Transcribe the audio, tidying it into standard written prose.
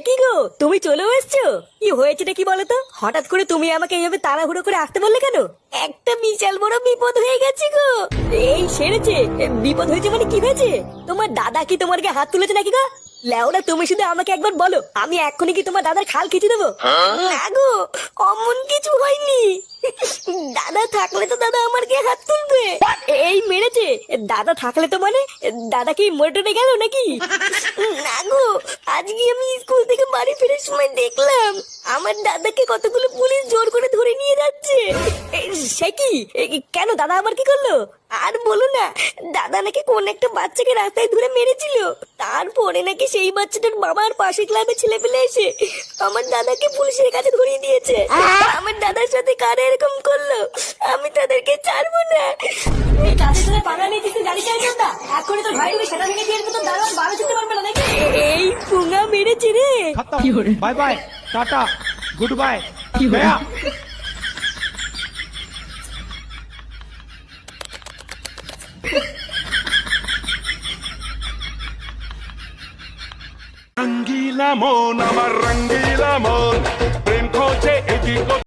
কি গো, তুমি চলে এসছো? কি হয়েছেটা কি বলো তো? হঠাৎ করে তুমি আমাকে এইভাবে তাড়াহুড়ো করে আসতে বললে কেন? একটা বিশাল বড় বিপদ হয়ে গেছে গো। এই সেরেছে? বিপদ হয়েছে মানে কি হয়েছে? তোমার দাদা কি তোমার গায়ে হাত তুলেছে নাকি গো? লেওরা, তুমি শুধু আমাকে একবার বলো, আমি এক্ষুনি কি তোমার দাদার খাল খিচে দেবো? না গো, অমন কিছু হয়নি। দাদা থাকলে তো দাদা আমার গায়ে হাত তুলবে। এই মেরেছে? দাদা থাকলে তো মানে দাদা কি মরে টরে গেল নাকি? না গো, আজকে আমি স্কুল থেকে বাড়ি ফেরার সময় দেখলাম আমার দাদাকে কতগুলো পুলিশ জোর করে ধরে নিয়ে যাচ্ছে। সে কি? কেন, দাদা আবার কি করলো? আর বলো না, দাদা নাকি কোন একটা বাচ্চাকে রাস্তায় ধরে মেরেছিল। তারপরে নাকি সেই বাচ্চাটার বাবার পাশে ক্লাবে ছেলে পেলে এসে আমার দাদাকে পুলিশের কাছে ধরিয়ে দিয়েছে। আমার দাদার সাথে কারা এরকম করলো, আমি তাদেরকে ছাড়বো না। এই কাজের সাথে পাগলা নিয়ে তুই গাড়ি চালাচ্ছিস না? এখনই তোর ভাই তুমি সেটা ভেঙে দিয়ে তো দাঁড়ান বারো ছুটতে পারবে না নাকি? এই পুঙ্গা মেরেছে রে। Bye bye, tata, good bye, গয়া। রঙ্গিলা মন আমার রঙ্গিলা মন